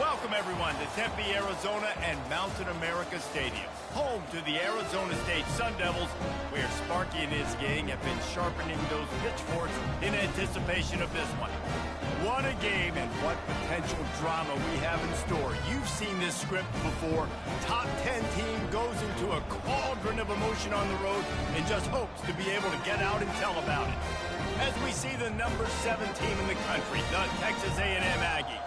Welcome, everyone, to Tempe, Arizona and Mountain America Stadium, home to the Arizona State Sun Devils, where Sparky and his gang have been sharpening those pitchforks in anticipation of this one. What a game and what potential drama we have in store. You've seen this script before. Top 10 team goes into a cauldron of emotion on the road and just hopes to be able to get out and tell about it. As we see the number 7 team in the country, the Texas A&M Aggies,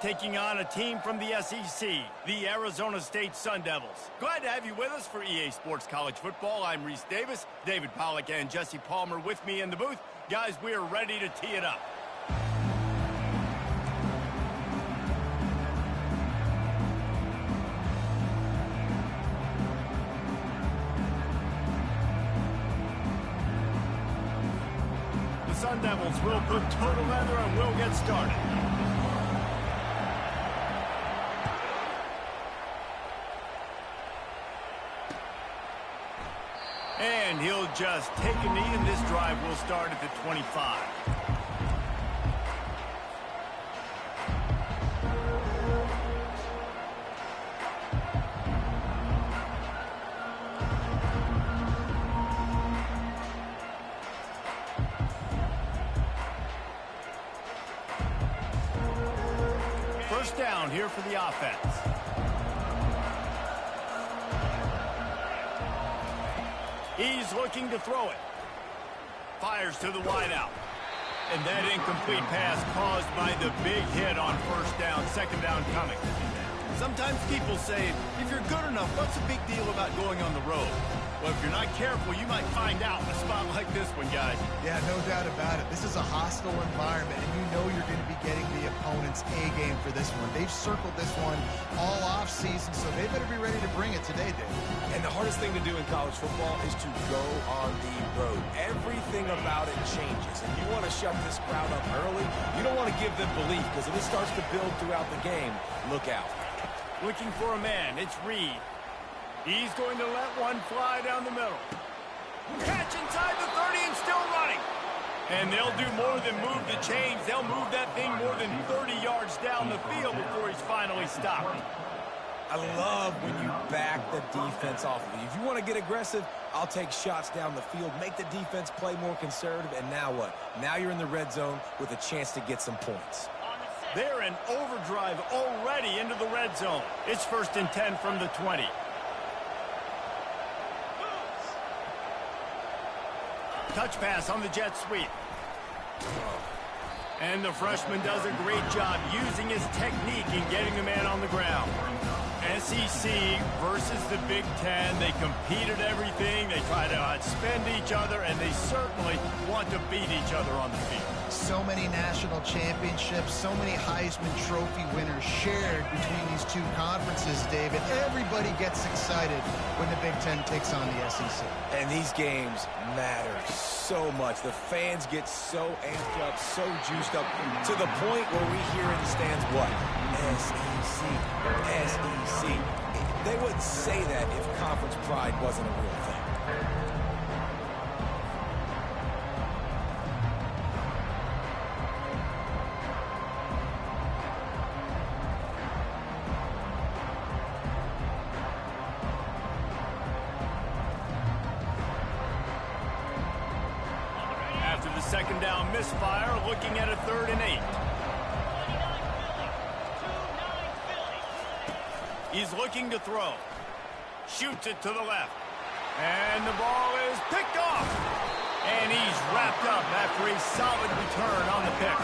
taking on a team from the SEC, the Arizona State Sun Devils. Glad to have you with us for EA Sports College Football. I'm Reese Davis, David Pollack and Jesse Palmer with me in the booth. Guys, we are ready to tee it up. The Sun Devils will put total leather and we'll get started. And he'll just take a knee, and this drive will start at the 25. First down here for the offense. He's looking to throw it. Fires to the wideout. And that incomplete pass caused by the big hit on first down, second down coming. Sometimes people say, if you're good enough, what's the big deal about going on the road? Well, if you're not careful, you might find out in a spot like this one, guys. Yeah, no doubt about it. This is a hostile environment, and you know you're going to be getting the opponent's A-game for this one. They've circled this one all off-season, so they better be ready to bring it today, Dave. And the hardest thing to do in college football is to go on the road. Everything about it changes. If you want to shut this crowd up early, you don't want to give them belief, because if it starts to build throughout the game, look out. Looking for a man, it's Reed. He's going to let one fly down the middle. Catch inside the 30 and still running. And they'll do more than move the chains. They'll move that thing more than 30 yards down the field before he's finally stopped. I love when you back the defense off of you. If you want to get aggressive, I'll take shots down the field, make the defense play more conservative, and now what? Now you're in the red zone with a chance to get some points. They're in overdrive already into the red zone. It's 1st and 10 from the 20. Touch pass on the jet sweep. And the freshman does a great job using his technique in getting the man on the ground. SEC versus the Big Ten. They compete at everything. They try to outspend each other, and they certainly want to beat each other on the field. So many national championships, so many Heisman Trophy winners shared between these two conferences, David. Everybody gets excited when the Big Ten takes on the SEC. And these games matter so much. The fans get so amped up, so juiced up, to the point where we hear in the stands what? SEC, SEC. They wouldn't say that if conference pride wasn't a real thing. After the second down misfire, looking at a 3rd and 8. He's looking to throw. Shoots it to the left. And the ball is picked off. And he's wrapped up after a solid return on the pick.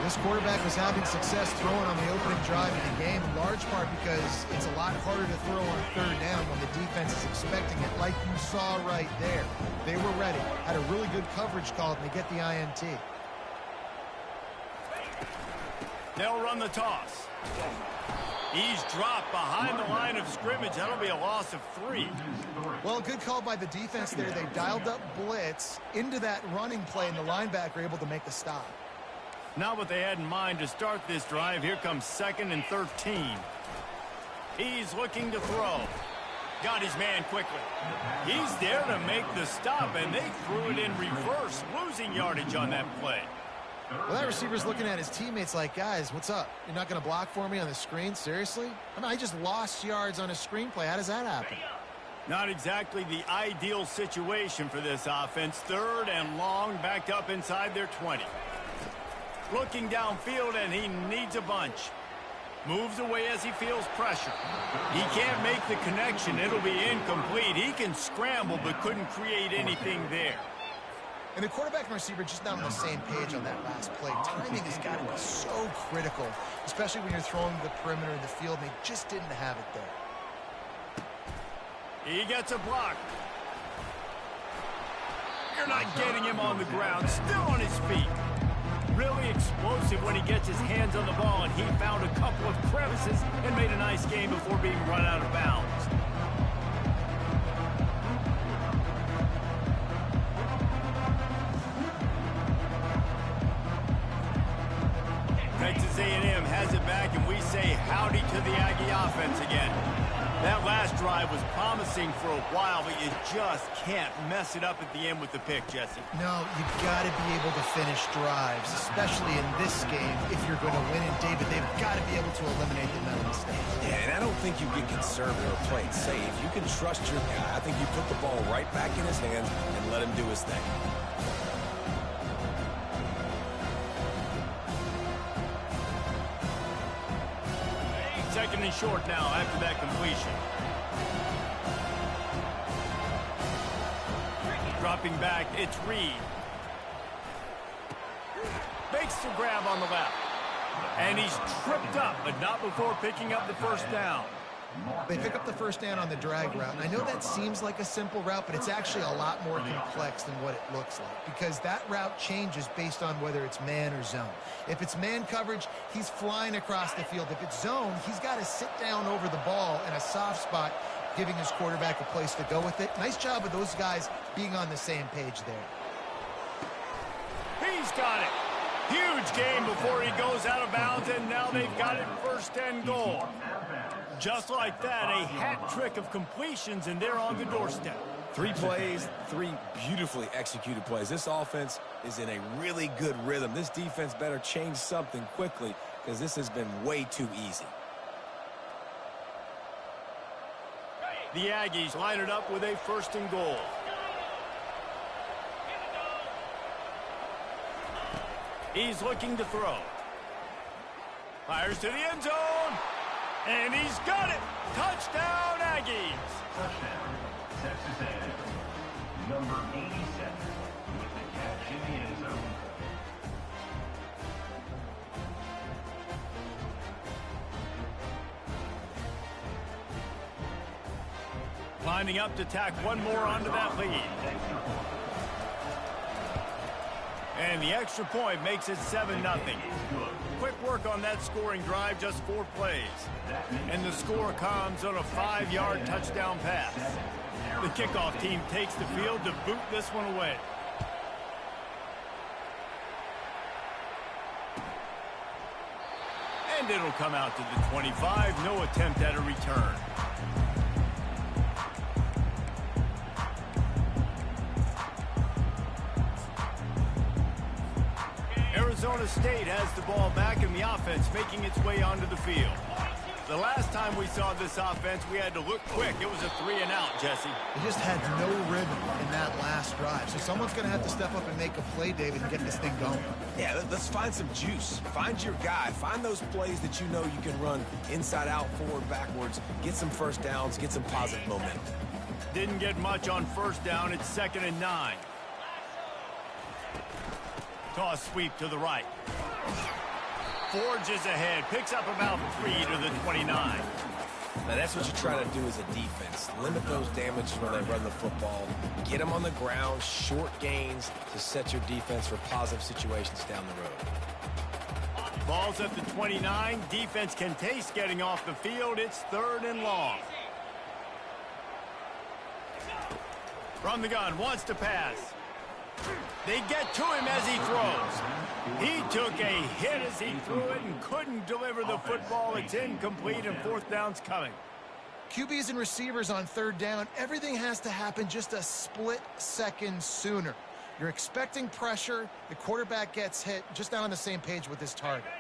This quarterback was having success throwing on the opening drive of the game, in large part because it's a lot harder to throw on 3rd down when the defense is expecting it, like you saw right there. They were ready, had a really good coverage call, and they get the INT. They'll run the toss. He's dropped behind the line of scrimmage. That'll be a loss of 3. Well, good call by the defense there. They dialed up blitz into that running play, and the linebacker able to make the stop. Not what they had in mind to start this drive. Here comes 2nd and 13. He's looking to throw. Got his man quickly. He's there to make the stop, and they threw it in reverse, losing yardage on that play. Well, that receiver's looking at his teammates like, guys, what's up? You're not going to block for me on the screen? Seriously? I mean, I just lost yards on a screenplay. How does that happen? Not exactly the ideal situation for this offense. 3rd and long, backed up inside their 20. Looking downfield, and he needs a bunch. Moves away as he feels pressure. He can't make the connection. It'll be incomplete. He can scramble, but couldn't create anything there. And the quarterback and receiver just not on the same page on that last play. Timing has got to be so critical, especially when you're throwing to the perimeter of the field. They just didn't have it there. He gets a block. You're not getting him on the ground. Still on his feet. Really explosive when he gets his hands on the ball, and he found a couple of crevices and made a nice game before being run out of bounds. Texas A&M has it back, and we say howdy to the Aggie offense again. That last drive was promising for a while, but you just can't mess it up at the end with the pick, Jesse. No, you've got to be able to finish drives, especially in this game. If you're going to win it, David, they've got to be able to eliminate the mental mistakes. Yeah, and I don't think you get conservative or play it safe. You can trust your guy. I think you put the ball right back in his hands and let him do his thing. 2nd and short now after that completion. Dropping back, it's Reed. Makes the grab on the left. And he's tripped up, but not before picking up the first down. They pick up the first down on the drag route. And I know that seems like a simple route, but it's actually a lot more complex than what it looks like, because that route changes based on whether it's man or zone. If it's man coverage, he's flying across the field. If it's zone, he's got to sit down over the ball in a soft spot, giving his quarterback a place to go with it. Nice job of those guys being on the same page there. He's got it. Huge game before he goes out of bounds, and now they've got it 1st and goal. Just like that, a hat trick of completions, and they're on the doorstep. 3 plays, 3 beautifully executed plays. This offense is in a really good rhythm. This defense better change something quickly, because this has been way too easy. The Aggies line it up with a 1st and goal. He's looking to throw. Fires to the end zone. And he's got it. Touchdown, Aggies. Touchdown, Texas A&M. Number 87 with the catch in the end zone. Lining up to tack one more onto that lead. And the extra point makes it 7-0. Quick work on that scoring drive, just 4 plays. And the score comes on a 5-yard touchdown pass. The kickoff team takes the field to boot this one away. And it'll come out to the 25. No attempt at a return. Arizona State has the ball back in the offense, making its way onto the field. The last time we saw this offense, we had to look quick. It was a 3-and-out, Jesse. They just had no rhythm in that last drive. So someone's going to have to step up and make a play, David, and get this thing going. Yeah, let's find some juice. Find your guy. Find those plays that you know you can run inside out, forward, backwards. Get some first downs. Get some positive momentum. Didn't get much on 1st down. It's 2nd and 9. Toss sweep to the right. Forges ahead. Picks up about 3 to the 29. Now that's what you try to do as a defense. Limit those damages when they run the football. Get them on the ground. Short gains to set your defense for positive situations down the road. Ball's at the 29. Defense can taste getting off the field. It's 3rd and long. From the gun. Wants to pass. They get to him as he throws. He took a hit as he threw it and couldn't deliver the football. It's incomplete, and 4th down's coming. QBs and receivers on 3rd down, everything has to happen just a split second sooner. You're expecting pressure. The quarterback gets hit, just not on the same page with his target.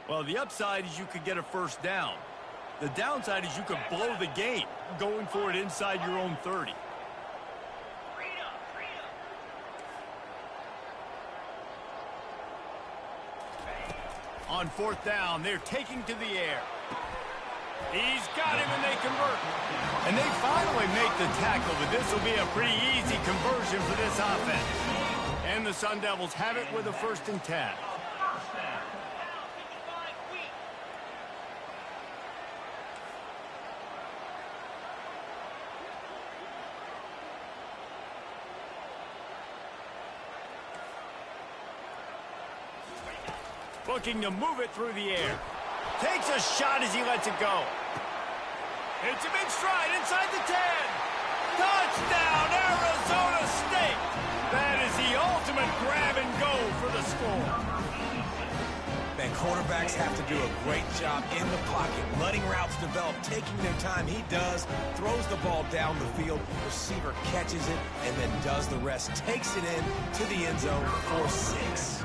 Well, the upside is you could get a first down. The downside is you could blow the game going for it inside your own 30. On fourth down, they're taking to the air. He's got him, and they convert. And they finally make the tackle, but this will be a pretty easy conversion for this offense. And the Sun Devils have it with a 1st and 10. Looking to move it through the air. Takes a shot as he lets it go. It's him in stride inside the 10. Touchdown, Arizona State. That is the ultimate grab and go for the score. Man, quarterbacks have to do a great job in the pocket, letting routes develop, taking their time. He does, throws the ball down the field, receiver catches it, and then does the rest, takes it in to the end zone for 6.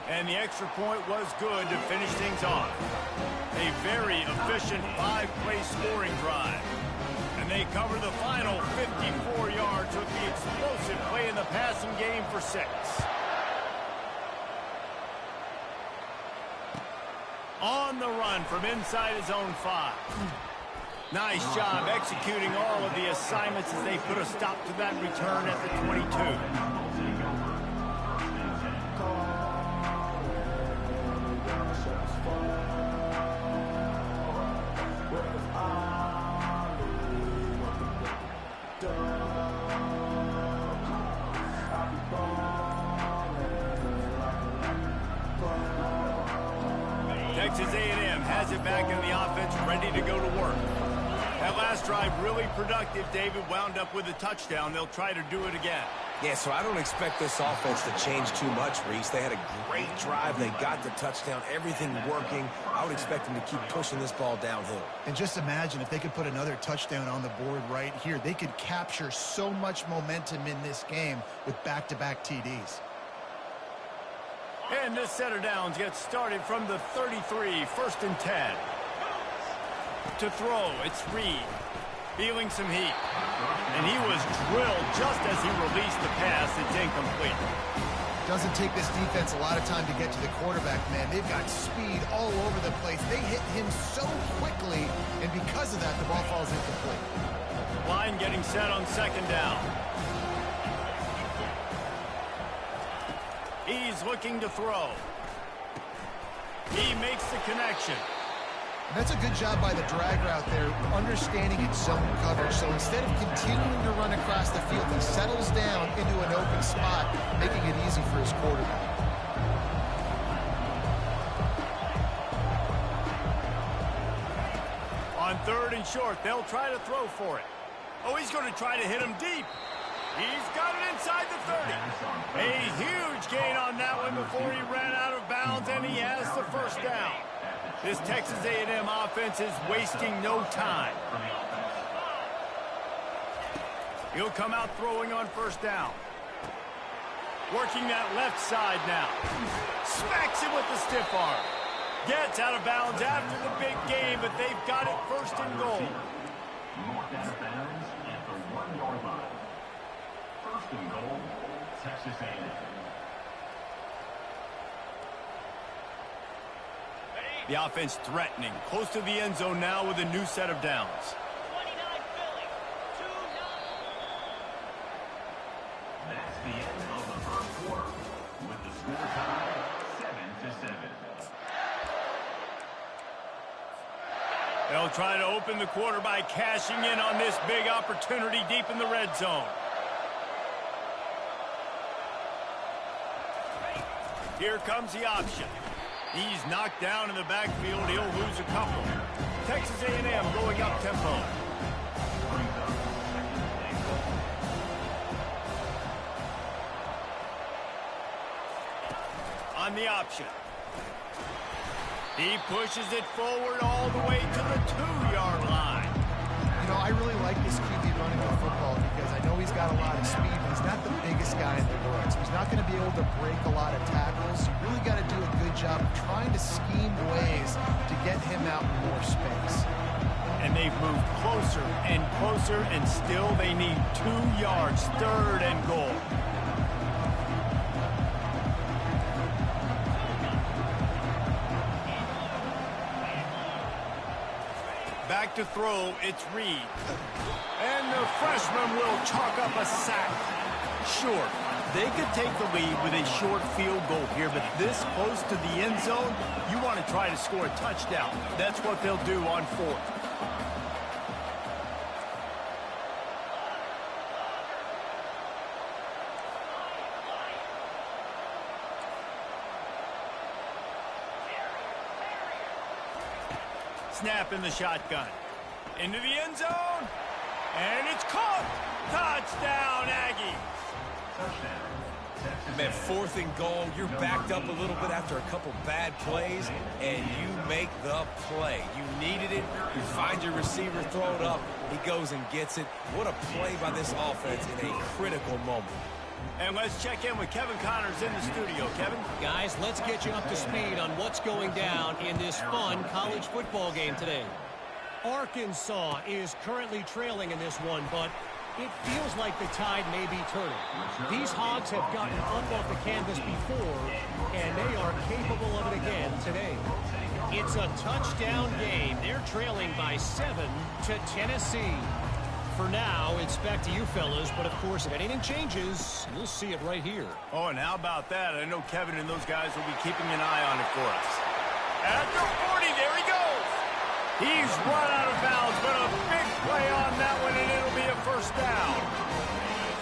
And the extra point was good to finish things off. A very efficient 5-play scoring drive. And they cover the final 54 yards with the explosive play in the passing game for 6. On the run from inside his own 5. Nice job executing all of the assignments as they put a stop to that return at the 22. Texas A&M has it back in the offense, ready to go to work. That last drive really productive. David wound up with a touchdown. They'll try to do it again. Yeah, so I don't expect this offense to change too much, Reese. They had a great drive. They got the touchdown, everything working. I would expect them to keep pushing this ball downhill. And just imagine if they could put another touchdown on the board right here. They could capture so much momentum in this game with back-to-back TDs. And this set of downs gets started from the 33, 1st and 10. To throw, it's Reed. Feeling some heat. And he was drilled just as he released the pass. It's incomplete. Doesn't take this defense a lot of time to get to the quarterback, man. They've got speed all over the place. They hit him so quickly, and because of that, the ball falls incomplete. Line getting set on 2nd down. He's looking to throw. He makes the connection. And that's a good job by the drag route there, understanding its zone coverage. So instead of continuing to run across the field, he settles down into an open spot, making it easy for his quarterback. On 3rd and short, they'll try to throw for it. Oh, he's going to try to hit him deep. He's got it inside the 30. A huge gain on that one before he ran out of bounds, and he has the 1st down. This Texas A&M offense is wasting no time. He'll come out throwing on 1st down. Working that left side now. Smacks him with the stiff arm. Gets out of bounds after the big game, but they've got it 1st and goal. North out of bounds at the 1-yard line. 1st and goal, Texas A&M. The offense threatening, close to the end zone now with a new set of downs. 29 Philly, 2-9. That's the end of the 1st quarter, with the score tied 7-7. They'll try to open the quarter by cashing in on this big opportunity deep in the red zone. Here comes the option. He's knocked down in the backfield. He'll lose a couple. Texas A&M going up tempo. On the option. He pushes it forward all the way to the 2-yard line. You know, I really like this QB running able to break a lot of tackles. You really got to do a good job of trying to scheme ways to get him out in more space. And they've moved closer and closer, and still they need 2 yards, 3rd and goal. Back to throw, it's Reed. And the freshman will chalk up a sack. Sure, they could take the lead with a short field goal here, but this close to the end zone, you want to try to score a touchdown. That's what they'll do on 4th. Snap in the shotgun. Into the end zone. And it's caught. Touchdown, Aggies. Man, 4th and goal. You're backed up a little bit after a couple bad plays, and you make the play. You needed it. You find your receiver, throw it up. He goes and gets it. What a play by this offense in a critical moment. And let's check in with Kevin Connors in the studio. Kevin? Guys, let's get you up to speed on what's going down in this fun college football game today. Arkansas is currently trailing in this one, but it feels like the tide may be turning. These Hogs have gotten up off the canvas before, and they are capable of it again today. It's a touchdown game. They're trailing by 7 to Tennessee. For now, it's back to you fellas, but of course, if anything changes, you'll see it right here. Oh, and how about that? I know Kevin and those guys will be keeping an eye on it for us. At the 40, there he goes. He's run out of bounds, but a big play on that one, and it'll be a 1st down.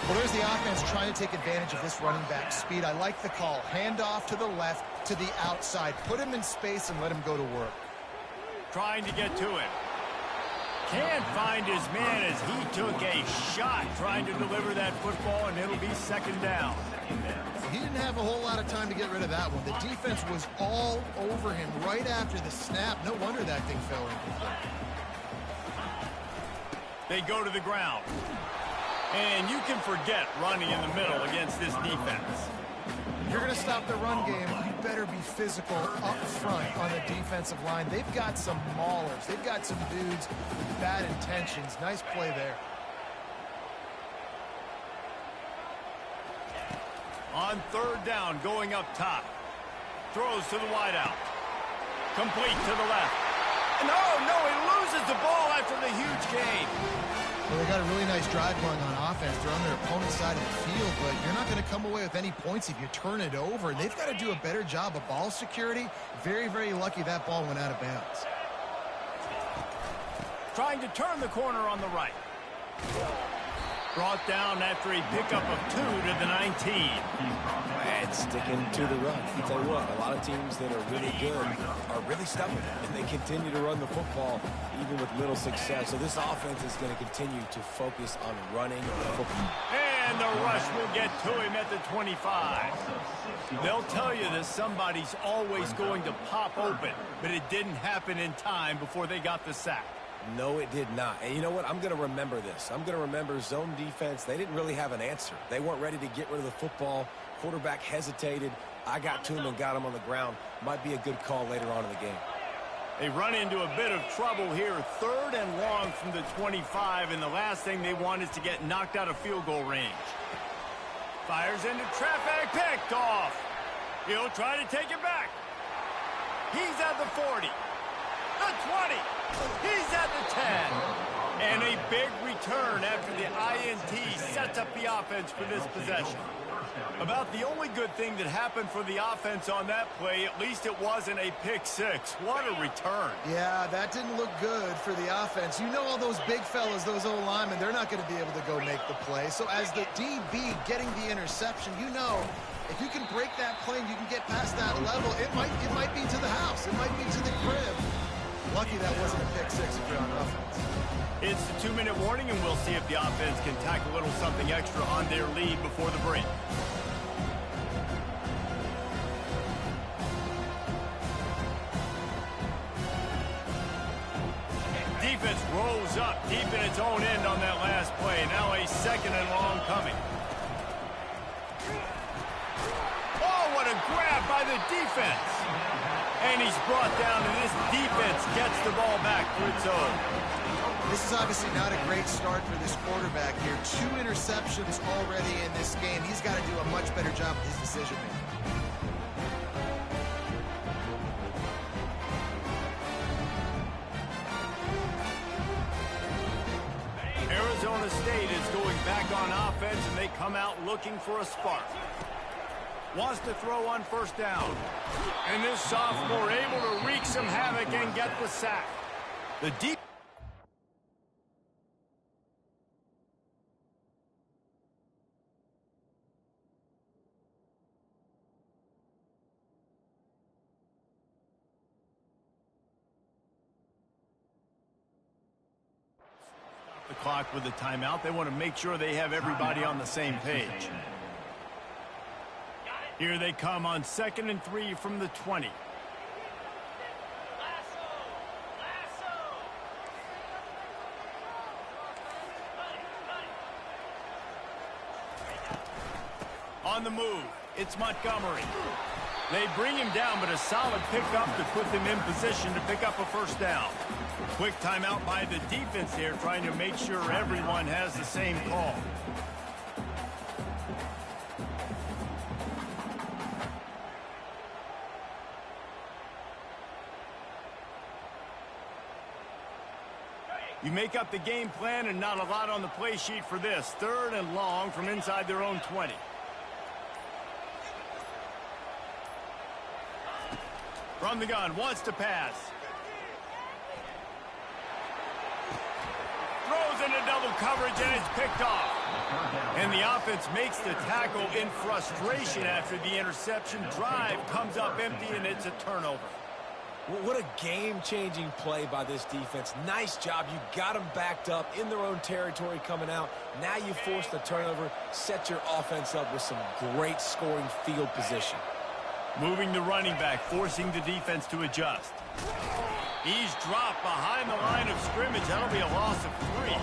Well, there's the offense trying to take advantage of this running back speed. I like the call. Hand off to the left, to the outside. Put him in space and let him go to work. Trying to get to him. Can't find his man as he took a shot trying to deliver that football, and it'll be 2nd down. He didn't have a whole lot of time to get rid of that one. The defense was all over him right after the snap. No wonder that thing fell incomplete. They go to the ground. And you can forget running in the middle against this defense. If you're going to stop the run game, you better be physical up front on the defensive line. They've got some maulers. They've got some dudes with bad intentions. Nice play there. On 3rd down, going up top. Throws to the wideout. Complete to the left. No, he loses the ball after the huge gain. Well, they got a really nice drive going on offense. They're on their opponent's side of the field, but you're not going to come away with any points if you turn it over. And they've got to do a better job of ball security. Very, very lucky that ball went out of bounds. Trying to turn the corner on the right. Brought down after a pickup of 2 to the 19. And sticking to the run. I'll tell you what, a lot of teams that are really good are really stubborn, and they continue to run the football even with little success. So this offense is going to continue to focus on running the football. And the rush will get to him at the 25. They'll tell you that somebody's always going to pop open, but it didn't happen in time before they got the sack. No, it did not. And you know what? I'm going to remember this. I'm going to remember zone defense. They didn't really have an answer. They weren't ready to get rid of the football. Quarterback hesitated. I got to him and got him on the ground. Might be a good call later on in the game. They run into a bit of trouble here. 3rd and long from the 25, and the last thing they want is to get knocked out of field goal range. Fires into traffic, picked off. He'll try to take it back. He's at the 40. The 20. He's at the 10. And a big return after the INT sets up the offense for this possession. About the only good thing that happened for the offense on that play, at least it wasn't a pick 6. What a return. Yeah, that didn't look good for the offense. You know all those big fellas, those O-linemen, they're not going to be able to go make the play. So as the DB getting the interception, you know if you can break that plane, you can get past that level. It might be to the house. It might be to the crib. Lucky that wasn't a pick 6 if you're on offense. It's the 2-minute warning, and we'll see if the offense can tack a little something extra on their lead before the break. Defense rolls up deep in its own end on that last play. Now a 2nd and long coming. the defense. And he's brought down, and this defense gets the ball back for its own. This is obviously not a great start for this quarterback here. 2 interceptions already in this game. He's got to do a much better job with his decision-making. Arizona State is going back on offense, and they come out looking for a spark. Wants to throw on first down. And this sophomore able to wreak some havoc and get the sack. The deep. The clock with the timeout. They want to make sure they have everybody on the same page. Here they come on 2nd and 3 from the 20. On the move, it's Montgomery. They bring him down, but a solid pickup to put them in position to pick up a first down. Quick timeout by the defense here, trying to make sure everyone has the same call. You make up the game plan and not a lot on the play sheet for this. 3rd and long from inside their own 20. From the gun, wants to pass. Throws into double coverage and it's picked off. And the offense makes the tackle in frustration after the interception. Drive comes up empty and it's a turnover. What a game-changing play by this defense. Nice job. You got them backed up in their own territory coming out. Now you force the turnover, set your offense up with some great scoring field position. Moving the running back, forcing the defense to adjust. He's dropped behind the line of scrimmage. That'll be a loss of 3.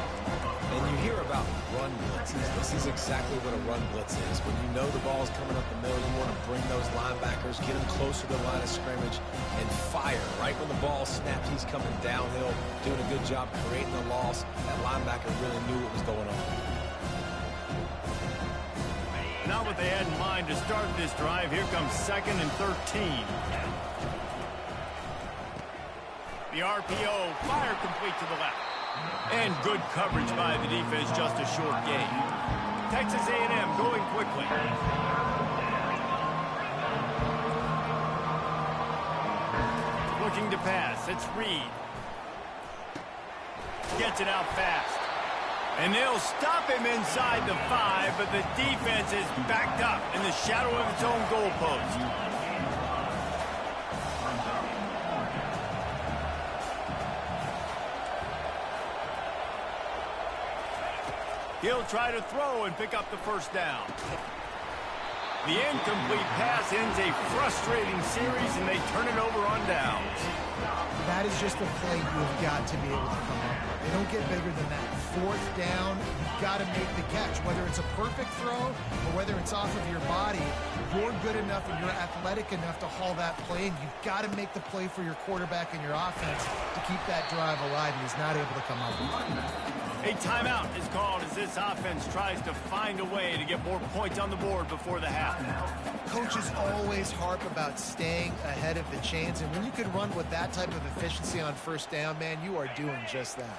And you hear about run blitzes. This is exactly what a run blitz is. When you know the ball's coming up the middle, you want to bring those linebackers, get them closer to the line of scrimmage, and fire. Right when the ball snapped, he's coming downhill, doing a good job creating the loss. That linebacker really knew what was going on. Not what they had in mind to start this drive. Here comes 2nd and 13. The RPO, fire complete to the left. And good coverage by the defense, just a short gain. Texas A&M going quickly. Looking to pass, it's Reed. Gets it out fast. And they'll stop him inside the 5, but the defense is backed up in the shadow of its own goalpost. He'll try to throw and pick up the first down. The incomplete pass ends a frustrating series, and they turn it over on downs. That is just a play you've got to be able to come up with. They don't get bigger than that. 4th down, you've got to make the catch. Whether it's a perfect throw or whether it's off of your body, you're good enough and you're athletic enough to haul that play, and you've got to make the play for your quarterback and your offense to keep that drive alive, and he's not able to come up with it. A timeout is called as this offense tries to find a way to get more points on the board before the half. Coaches always harp about staying ahead of the chains, and when you can run with that type of efficiency on first down, man, you are doing just that.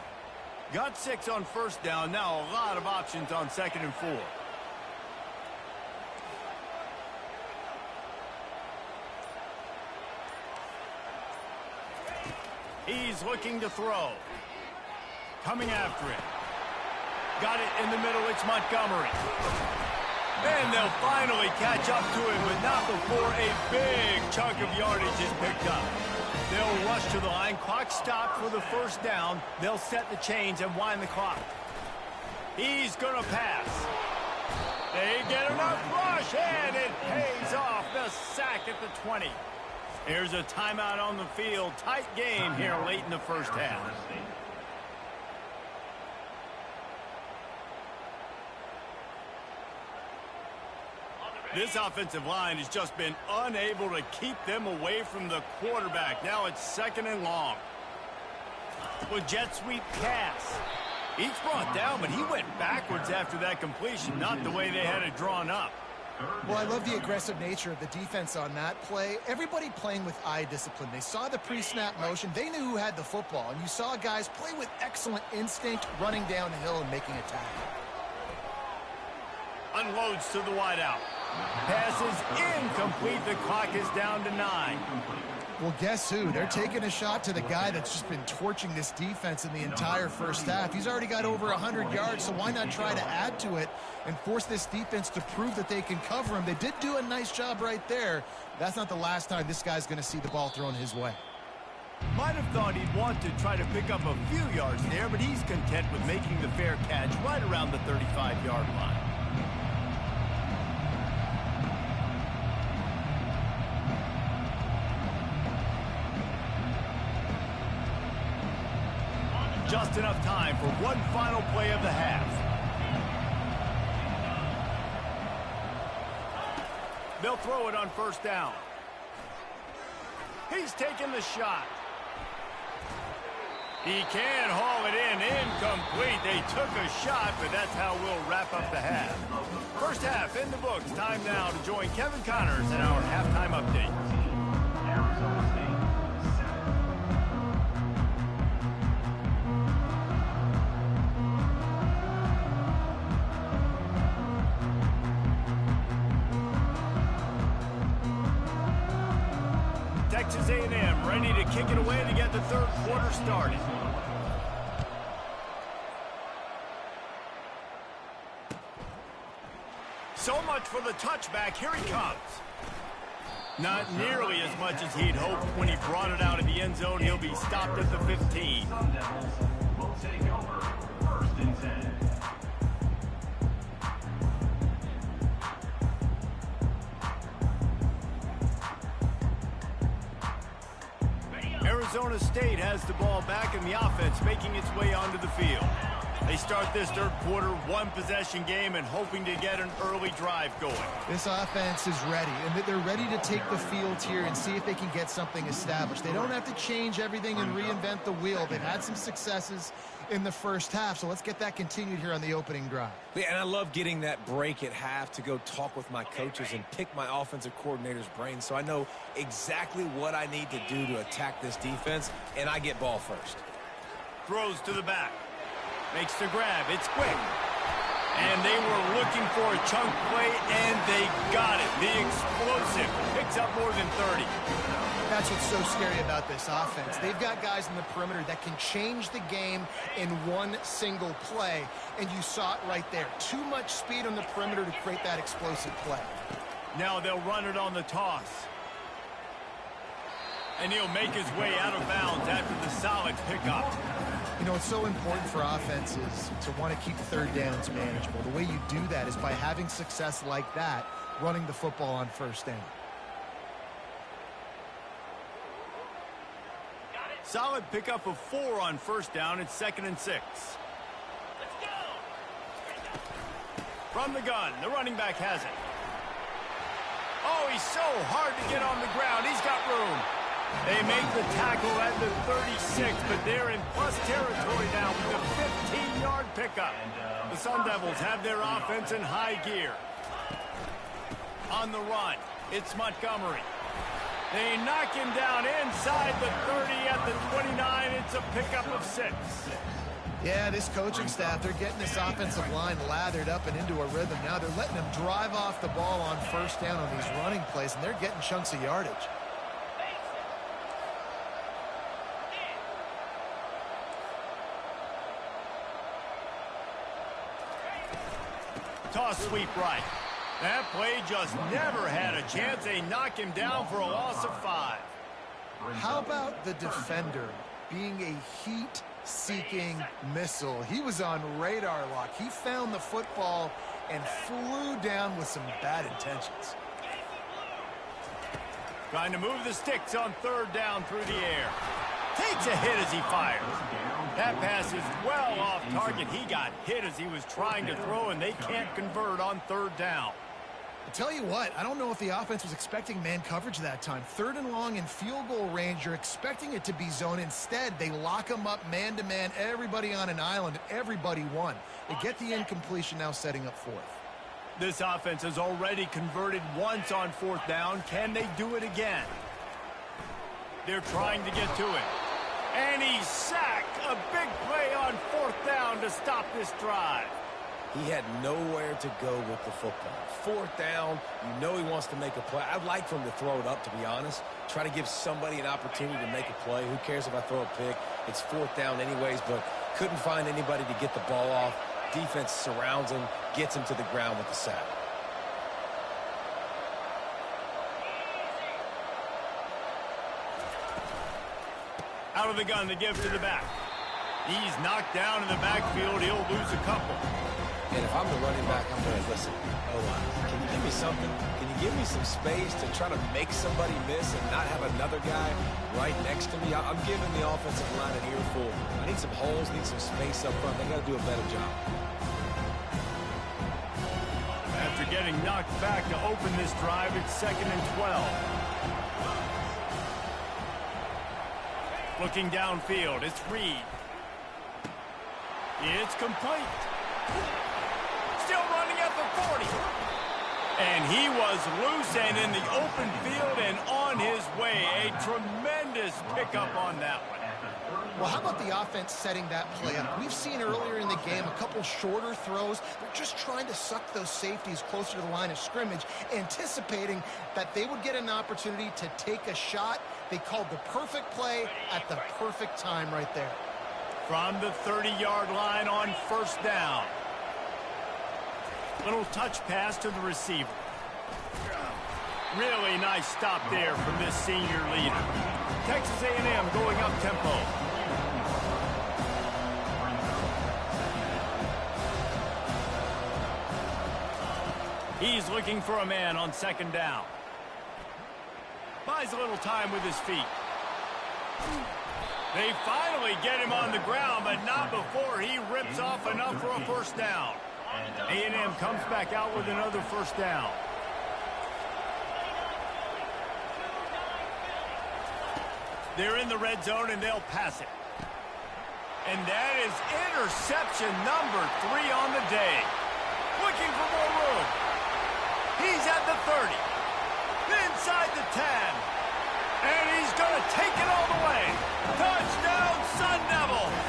Got 6 on first down. Now a lot of options on 2nd and 4. He's looking to throw. Coming after it. Got it in the middle. It's Montgomery. And they'll finally catch up to him, but not before a big chunk of yardage is picked up. They'll rush to the line. Clock stopped for the first down. They'll set the chains and wind the clock. He's going to pass. They get enough rush, and it pays off. The sack at the 20. Here's a timeout on the field. Tight game here late in the first half. This offensive line has just been unable to keep them away from the quarterback. Now it's 2nd and long. Well, jet sweep pass. He's brought down, but he went backwards after that completion, not the way they had it drawn up. Well, I love the aggressive nature of the defense on that play. Everybody playing with eye discipline. They saw the pre-snap motion. They knew who had the football, and you saw guys play with excellent instinct, running down the hill and making a tackle. Unloads to the wideout. Pass is incomplete. The clock is down to 9. Well, guess who? They're taking a shot to the guy that's just been torching this defense in the entire first half. He's already got over 100 yards, so why not try to add to it and force this defense to prove that they can cover him? They did do a nice job right there. That's not the last time this guy's going to see the ball thrown his way. Might have thought he'd want to try to pick up a few yards there, but he's content with making the fair catch right around the 35-yard line. Just enough time for one final play of the half. They'll throw it on 1st down. He's taking the shot. He can haul it in. Incomplete. They took a shot, but that's how we'll wrap up the half. First half in the books. Time now to join Kevin Connors in our halftime update. Arizona State. Texas A&M ready to kick it away to get the 3rd quarter started. So much for the touchback. Here he comes. Not nearly as much as he'd hoped when he brought it out of the end zone. He'll be stopped at the 15. Sun Devils will take over 1st and 10. Arizona State has the ball back in the offense, making its way onto the field. They start this 3rd quarter, 1-possession game, and hoping to get an early drive going. This offense is ready, and they're ready to take the field here and see if they can get something established. They don't have to change everything and reinvent the wheel. They've had some successes in the first half, so let's get that continued here on the opening drive. Yeah, and I love getting that break at half to go talk with my coaches and pick my offensive coordinator's brain so I know exactly what I need to do to attack this defense, and I get ball first. Throws to the back. Makes the grab. It's quick. And they were looking for a chunk play, and they got it. The explosive picks up more than 30. That's what's so scary about this offense. They've got guys in the perimeter that can change the game in one single play, and you saw it right there. Too much speed on the perimeter to create that explosive play. Now they'll run it on the toss. And he'll make his way out of bounds after the solid pickup. You know, it's so important for offenses to want to keep 3rd downs manageable. The way you do that is by having success like that, running the football on 1st down. Solid pickup of 4 on 1st down. It's 2nd and 6. From the gun, the running back has it. Oh, he's so hard to get on the ground. He's got room. They make the tackle at the 36, but they're in plus territory now with a 15-yard pickup. The Sun Devils have their offense in high gear. On the run, it's Montgomery. They knock him down inside the 30 at the 29. It's a pickup of 6. Yeah, this coaching staff, they're getting this offensive line lathered up and into a rhythm. Now they're letting them drive off the ball on 1st down on these running plays, and they're getting chunks of yardage. Toss sweep right. That play just never had a chance. They knock him down for a loss of 5. How about the defender being a heat-seeking missile? He was on radar lock. He found the football and flew down with some bad intentions. Trying to move the sticks on 3rd down through the air. Takes a hit as he fires. That pass is well off target. He got hit as he was trying to throw, and they can't convert on 3rd down. Tell you what, I don't know if the offense was expecting man coverage that time. 3rd and long in field goal range, you're expecting it to be zone. Instead, they lock them up man-to-man, everybody on an island, and everybody won. They get the incompletion, now setting up 4th. This offense has already converted once on 4th down. Can they do it again? They're trying to get to it. And he's sacked. A big play on 4th down to stop this drive. He had nowhere to go with the football. 4th down, you know he wants to make a play. I'd like for him to throw it up, to be honest. Try to give somebody an opportunity to make a play. Who cares if I throw a pick? It's 4th down anyways, but couldn't find anybody to get the ball off. Defense surrounds him, gets him to the ground with the sack. Out of the gun, the give to the back. He's knocked down in the backfield. He'll lose a couple. And if I'm the running back, I'm going to listen. Can you give me something? Can you give me some space to try to make somebody miss and not have another guy right next to me? I'm giving the offensive line an earful. I need some holes, need some space up front. They got to do a better job. After getting knocked back to open this drive, it's 2nd and 12. Looking downfield, it's Reed. It's complete. Still running at the 40. And he was loose and in the open field and on his way. A tremendous pickup on that one. Well, how about the offense setting that play up? We've seen earlier in the game a couple shorter throws. They're just trying to suck those safeties closer to the line of scrimmage, anticipating that they would get an opportunity to take a shot. They called the perfect play at the perfect time right there. From the 30-yard line on 1st down. Little touch pass to the receiver. Really nice stop there from this senior leader. Texas A&M going up tempo. He's looking for a man on 2nd down. Buys a little time with his feet. They finally get him on the ground, but not before he rips off enough for a 1st down. A&M comes back out with another 1st down. They're in the red zone, and they'll pass it. And that is interception number 3 on the day. Looking for more room. He's at the 30. Inside the 10. And he's going to take it all the way. Touchdown, Sun Devils.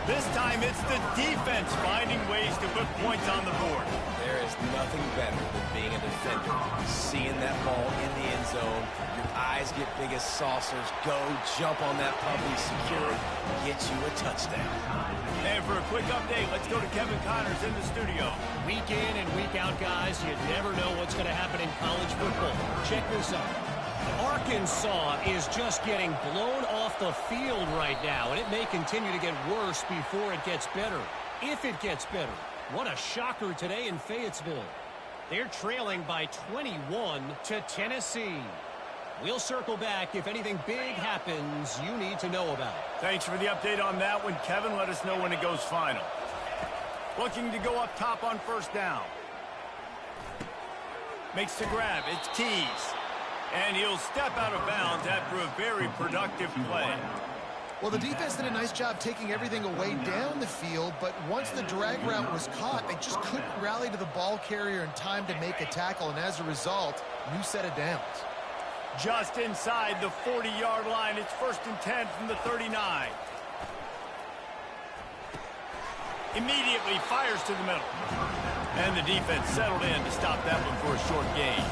This time it's the defense finding ways to put points on the board. There is nothing better than being a defender. Seeing that ball in the end zone, your eyes get big as saucers. Go, jump on that puppy, secure it, get you a touchdown. And for a quick update, let's go to Kevin Connors in the studio. Week in and week out, guys, you never know what's going to happen in college football. Check this out. Arkansas is just getting blown off the field right now, and it may continue to get worse before it gets better. If it gets better. What a shocker today in Fayetteville. They're trailing by 21 to Tennessee. We'll circle back if anything big happens you need to know about. Thanks for the update on that one, Kevin. Let us know when it goes final. Looking to go up top on 1st down. Makes the grab. It's Keys. And he'll step out of bounds after a very productive play. Well, the defense did a nice job taking everything away down the field, but once the drag route was caught, they just couldn't rally to the ball carrier in time to make a tackle, and as a result, new set of downs. Just inside the 40-yard line, it's 1st and 10 from the 39. Immediately fires to the middle. And the defense settled in to stop that one for a short gain.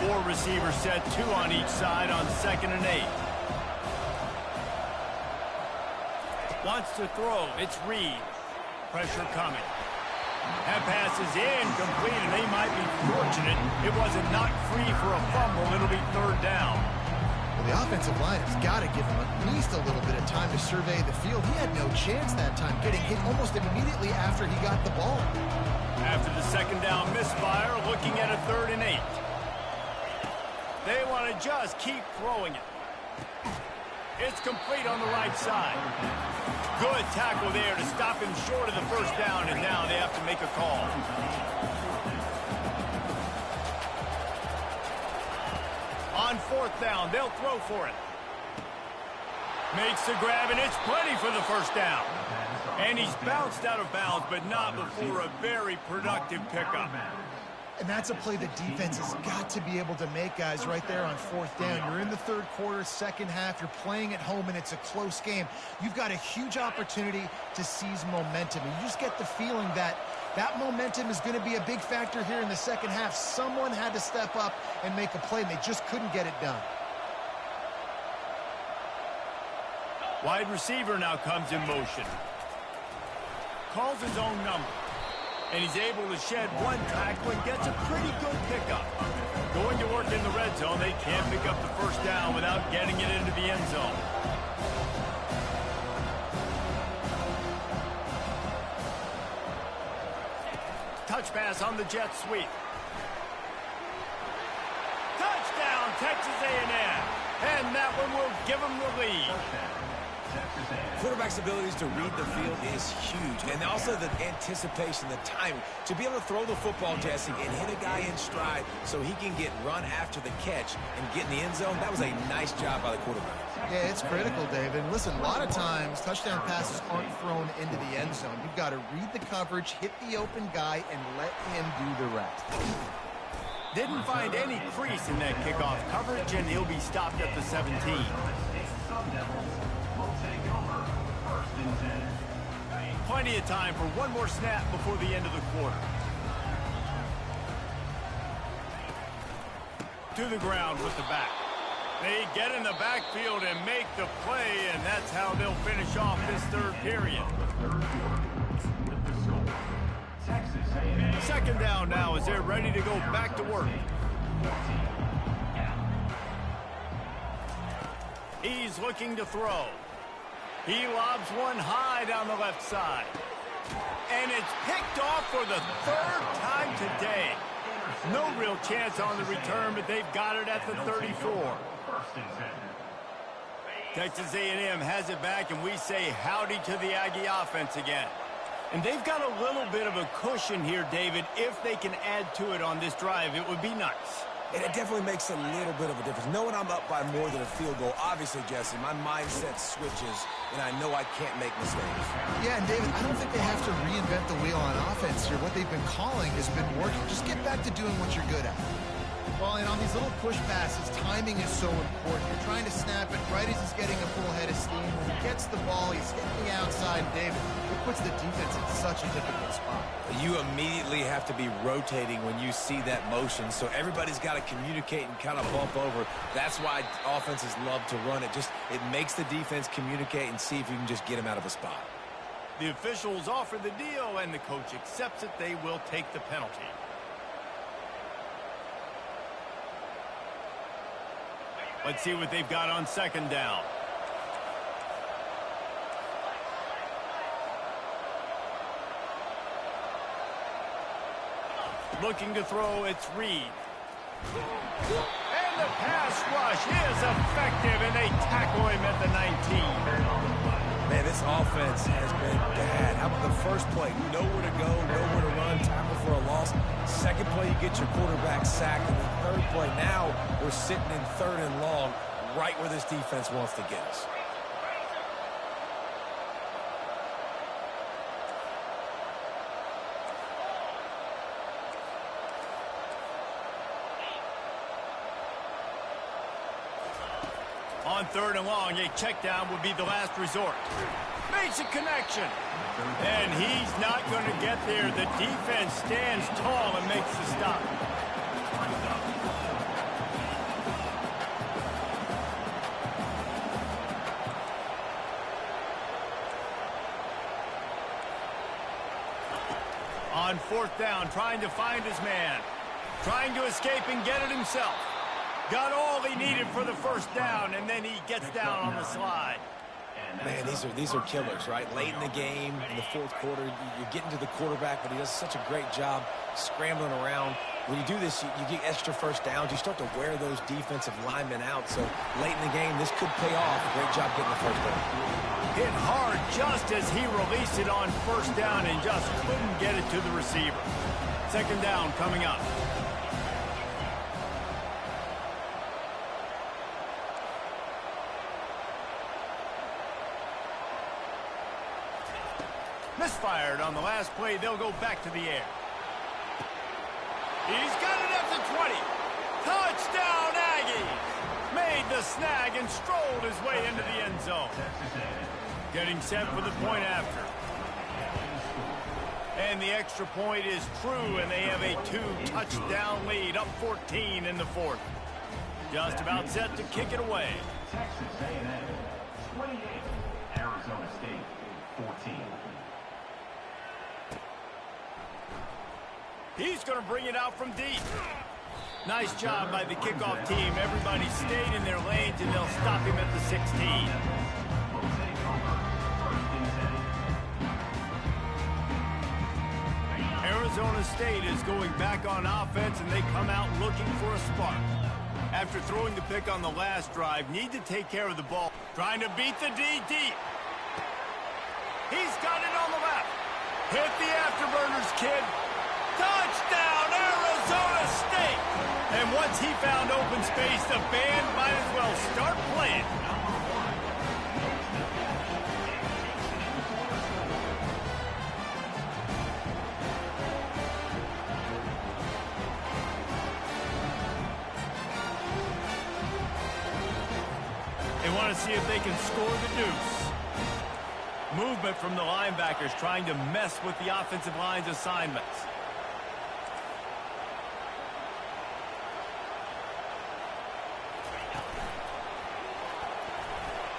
4 receivers set, 2 on each side on 2nd and 8. Wants to throw. It's Reed. Pressure coming. That pass is incomplete, and they might be fortunate it wasn't knocked free for a fumble. It'll be 3rd down. Well, the offensive line has got to give him at least a little bit of time to survey the field. He had no chance that time, getting hit almost immediately after he got the ball. After the 2nd down misfire, looking at a 3rd and 8. They want to just keep throwing it. It's complete on the right side. Good tackle there to stop him short of the 1st down, and now they have to make a call. 4th down. They'll throw for it. Makes the grab, and it's plenty for the first down. And he's bounced out of bounds, but not before a very productive pickup. And that's a play the defense has got to be able to make, guys, right there on 4th down. You're in the 3rd quarter, 2nd half. You're playing at home, and it's a close game. You've got a huge opportunity to seize momentum. And you just get the feeling that that momentum is going to be a big factor here in the 2nd half. Someone had to step up and make a play, and they just couldn't get it done. Wide receiver now comes in motion. Calls his own number. And he's able to shed one tackle and gets a pretty good pickup. Going to work in the red zone, they can't pick up the first down without getting it into the end zone. Touch pass on the jet sweep. Touchdown, Texas A&M. And that one will give them the lead. Quarterback's abilities to read the field is huge. And also the anticipation, the timing. To be able to throw the football, Jesse, and hit a guy in stride so he can get run after the catch and get in the end zone, that was a nice job by the quarterback. Yeah, it's critical, David. Listen, a lot of times touchdown passes aren't thrown into the end zone. You've got to read the coverage, hit the open guy, and let him do the rest. Didn't find any crease in that kickoff coverage, and he'll be stopped at the 17. Plenty of time for one more snap before the end of the quarter. To the ground with the back. They get in the backfield and make the play, and that's how they'll finish off this 3rd period. 2nd down now as they're ready to go back to work. He's looking to throw. He lobs one high down the left side. And it's picked off for the 3rd time today. No real chance on the return, but they've got it at the 34. Texas A&M has it back, and we say howdy to the Aggie offense again. And they've got a little bit of a cushion here, David. If they can add to it on this drive, it would be nice. And it definitely makes a little bit of a difference. Knowing I'm up by more than a field goal, obviously, Jesse, my mindset switches, and I know I can't make mistakes. Yeah, and David, I don't think they have to reinvent the wheel on offense here. What they've been calling has been working. Just get back to doing what you're good at. Well, and on these little push passes, timing is so important. You're trying to snap it right as he's getting a full head of steam. When he gets the ball, he's hitting the outside, David. It puts the defense in such a difficult spot. You immediately have to be rotating when you see that motion, so everybody's got to communicate and kind of bump over. That's why offenses love to run it. It makes the defense communicate and see if you can just get him out of a spot. The officials offer the deal, and the coach accepts it. They will take the penalty. Let's see what they've got on 2nd down. Looking to throw, it's Reed. And the pass rush is effective, and they tackle him at the 19. Man, this offense has been bad. How about the first play? Nowhere to go, nowhere to run, tackle for a loss. 2nd play, you get your quarterback sacked. And the 3rd play, now we're sitting in 3rd and long, right where this defense wants to get us. On 3rd and long, a check down would be the last resort. Makes a connection. And he's not going to get there. The defense stands tall and makes the stop. On 4th down, trying to find his man. Trying to escape and get it himself. Got all he needed for the first down, and then he gets down on the slide. Man, these are killers, right? Late in the game, in the 4th quarter, you're getting to the quarterback, but he does such a great job scrambling around. When you do this, you get extra first downs. You start to wear those defensive linemen out. So late in the game, this could pay off. Great job getting the first down. Hit hard just as he released it on 1st down and just couldn't get it to the receiver. 2nd down coming up. fired. On the last play, they'll go back to the air. He's got it at the 20. Touchdown, Aggies! Made the snag and strolled his way into the end zone. Getting set for the point after. And the extra point is true, and they have a 2-touchdown lead, up 14 in the fourth. Just about set to kick it away. Texas A&M 28, Arizona State 14. He's going to bring it out from deep. Nice job by the kickoff team. Everybody stayed in their lanes, and they'll stop him at the 16. Arizona State is going back on offense, and they come out looking for a spark. After throwing the pick on the last drive, need to take care of the ball. Trying to beat the D deep. He's got it on the left. Hit the afterburners, kid. Touchdown, Arizona State! And once he found open space, the band might as well start playing. They want to see if they can score the deuce. Movement from the linebackers trying to mess with the offensive line's assignments.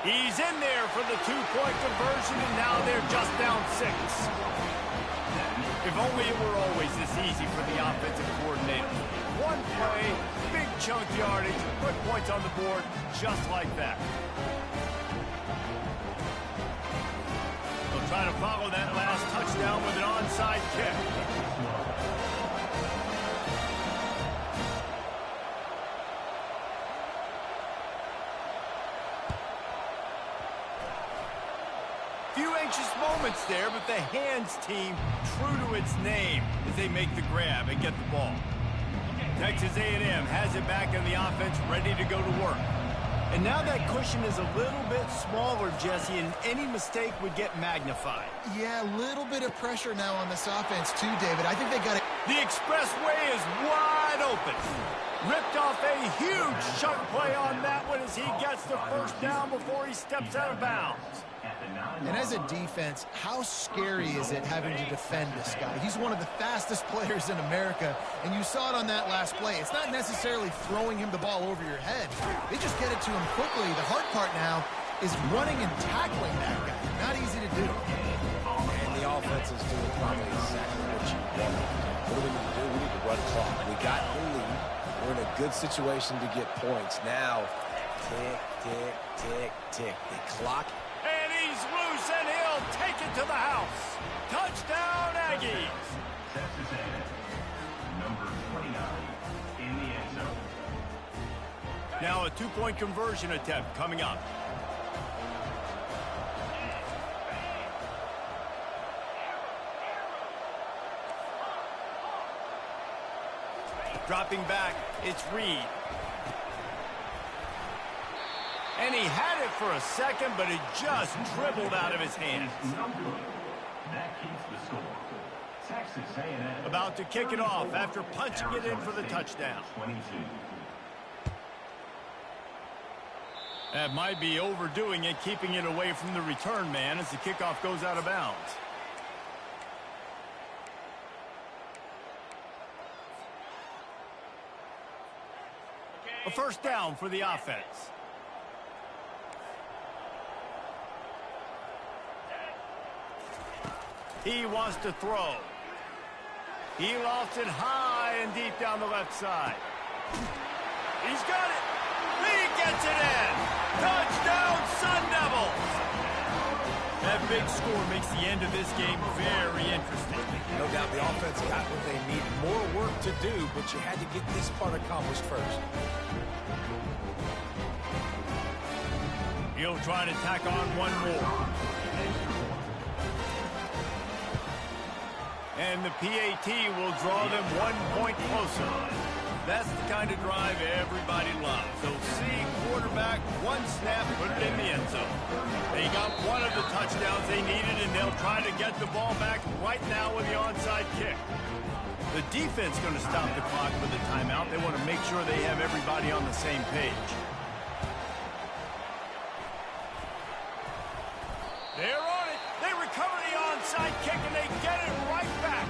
He's in there for the two-point conversion, and now they're just down 6. If only it were always this easy for the offensive coordinator. One play, big chunk yardage, quick points on the board, just like that. They'll try to follow that last touchdown with an onside kick. Few anxious moments there, but the hands team true to its name as they make the grab and get the ball. Texas A&M has it back in the offense, ready to go to work. And now that cushion is a little bit smaller, Jesse, and any mistake would get magnified. Yeah, a little bit of pressure now on this offense too, David. I think they got it. The expressway is wide open. Ripped off a huge chunk play on that one as he gets the first down before he steps out of bounds. And as a defense, how scary is it having to defend this guy? He's one of the fastest players in America, and you saw it on that last play. It's not necessarily throwing him the ball over your head. They just get it to him quickly. The hard part now is running and tackling that guy. Not easy to do. And the offense is doing probably exactly what you want. What do we need to do? We need to run clock. We got the lead. We're in a good situation to get points. Now, tick, tick, tick, tick. The clock. And he's loose, and he'll take it to the house. Touchdown, Aggies. Texas A&M, number 29, in the end zone. Now a two-point conversion attempt coming up. Dropping back, it's Reed. And he had it for a second, but it just dribbled out of his hands. No good. That keeps the score. Texas A&M. About to kick it off after punching it in for the touchdown. 22. That might be overdoing it, keeping it away from the return man as the kickoff goes out of bounds. A first down for the offense. He wants to throw. He lofts it high and deep down the left side. He's got it. He gets it in. Touchdown, Sun Devils. That big score makes the end of this game very interesting. No doubt the offense got what they need. More work to do, but you had to get this part accomplished first. He'll try to tack on one more. And the PAT will draw them 1 point closer. That's the kind of drive everybody loves. So see quarterback, one snap, put it in the end zone. They got one of the touchdowns they needed, and they'll try to get the ball back right now with the onside kick. The defense going to stop the clock with a timeout. They want to make sure they have everybody on the same page. They're on it. They recover the onside kick, and they get it right back.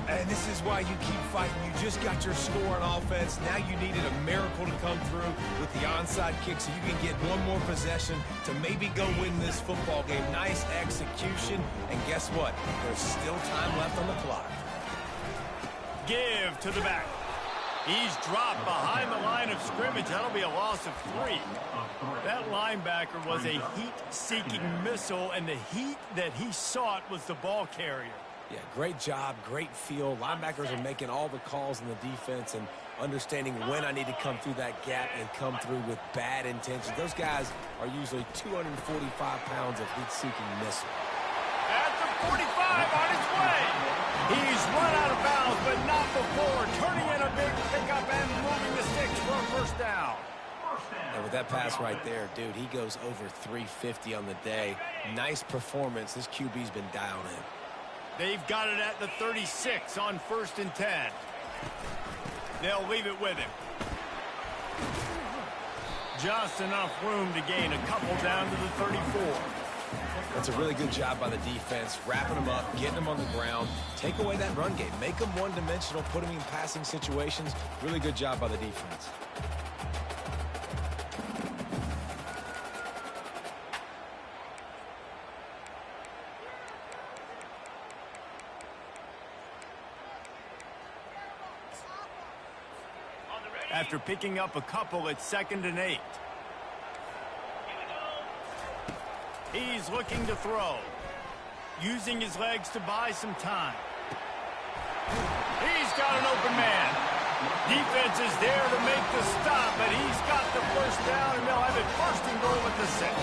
And this is why you keep fighting. You just got your score on offense. Now you needed a miracle to come through with the onside kick so you can get one more possession to maybe go win this football game. Nice execution. And guess what? There's still time left on the clock. Give to the back. He's dropped behind the line of scrimmage. That'll be a loss of 3. That linebacker was a heat-seeking missile, and the heat that he sought was the ball carrier. Yeah, great job, great feel. Linebackers are making all the calls in the defense and understanding when I need to come through that gap and come through with bad intentions. Those guys are usually 245 pounds of heat-seeking missile. At the 45, on his way. He's run out of bounds, but not before. Turning in a big pickup and moving the sticks for a first down. And with that pass right there, dude, he goes over 350 on the day. Nice performance. This QB's been dialed in. They've got it at the 36 on 1st and 10. They'll leave it with him. Just enough room to gain a couple down to the 34. That's a really good job by the defense, wrapping them up, getting them on the ground. Take away that run game. Make them one-dimensional, put them in passing situations. Really good job by the defense. After picking up a couple, it's 2nd and 8. He's looking to throw. Using his legs to buy some time. He's got an open man. Defense is there to make the stop, but he's got the first down, and they'll have it 1st and goal at the 6.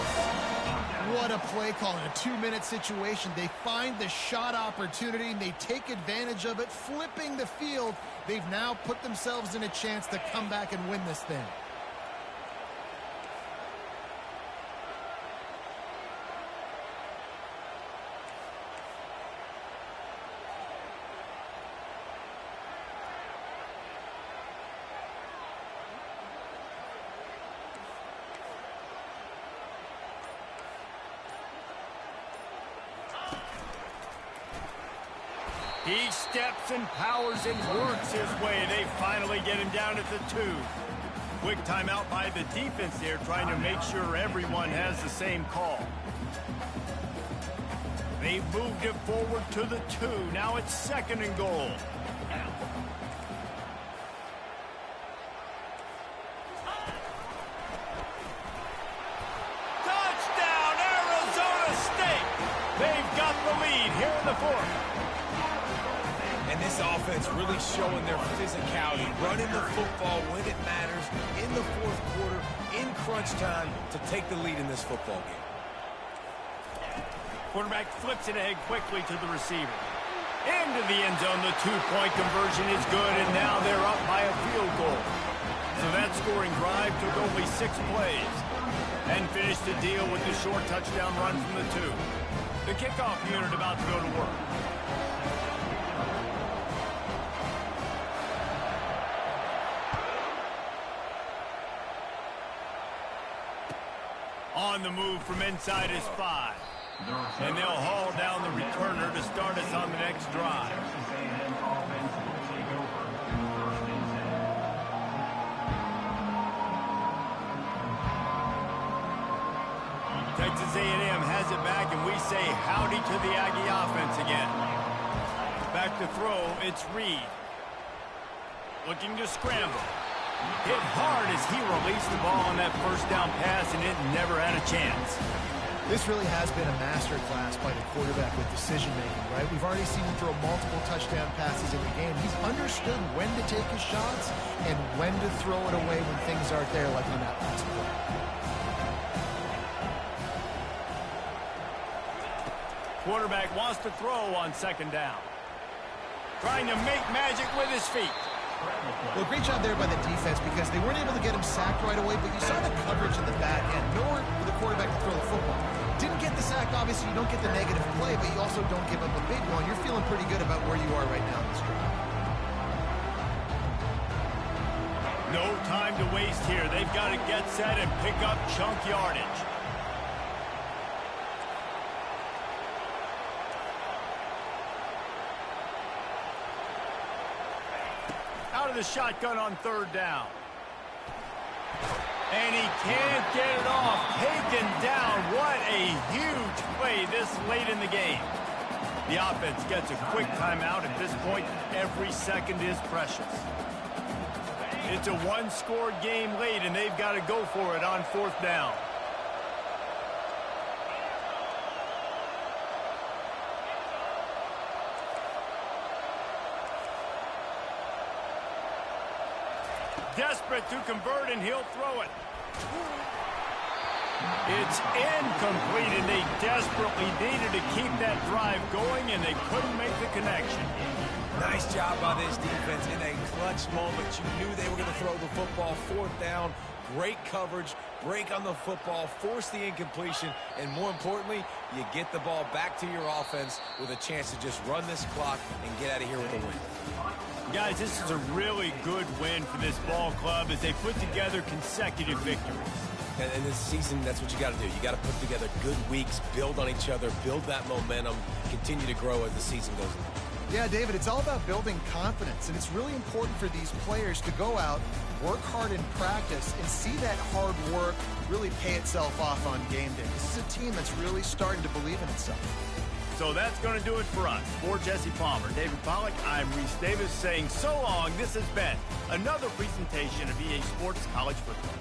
What a play call in a 2-minute situation. They find the shot opportunity, and they take advantage of it, flipping the field. They've now put themselves in a chance to come back and win this thing. He steps and powers and works his way. They finally get him down at the 2. Quick timeout by the defense there, trying to make sure everyone has the same call. They've moved it forward to the 2. Now it's 2nd and goal. Touchdown, Arizona State! They've got the lead here in the 4th. And this offense really showing their physicality, running the football when it matters, in the 4th quarter, in crunch time, to take the lead in this football game. Quarterback flips it ahead quickly to the receiver. Into the end zone, the 2-point conversion is good, and now they're up by a field goal. So that scoring drive took only 6 plays and finished the deal with the short touchdown run from the 2. The kickoff unit about to go to work. On the move from inside his 5. And they'll haul down the returner to start us on the next drive. Texas A&M has it back, and we say howdy to the Aggie offense again. Back to throw, it's Reed. Looking to scramble. Hit hard as he released the ball on that first down pass, and it never had a chance. This really has been a master class by the quarterback with decision-making, right? We've already seen him throw multiple touchdown passes in the game. He's understood when to take his shots and when to throw it away when things aren't there, like on that last play. Quarterback wants to throw on 2nd down. Trying to make magic with his feet. Well, great job there by the defense because they weren't able to get him sacked right away, but you saw the coverage in the back end. Nowhere for the quarterback to throw the football. Didn't get the sack, obviously you don't get the negative play, but you also don't give up a big one. You're feeling pretty good about where you are right now in this drive. No time to waste here. They've got to get set and pick up chunk yardage. Out of the shotgun on third down. And he can't get it off. Taken down. What a huge play this late in the game. The offense gets a quick timeout. At this point, every second is precious. It's a one-score game late, and they've got to go for it on fourth down. Desperate to convert, and he'll throw it. It's incomplete, and they desperately needed to keep that drive going, and they couldn't make the connection. Nice job by this defense in a clutch moment. You knew they were going to throw the football. Fourth down, great coverage, break on the football, force the incompletion, and more importantly, you get the ball back to your offense with a chance to just run this clock and get out of here with a win. Guys, this is a really good win for this ball club as they put together consecutive victories. And this season, that's what you got to do. You got to put together good weeks, build on each other, build that momentum, continue to grow as the season goes on. Yeah, David, it's all about building confidence, and it's really important for these players to go out, work hard in practice, and see that hard work really pay itself off on game day. This is a team that's really starting to believe in itself. So that's going to do it for us. For Jesse Palmer, David Pollack, I'm Reese Davis saying so long. This has been another presentation of EA Sports College Football.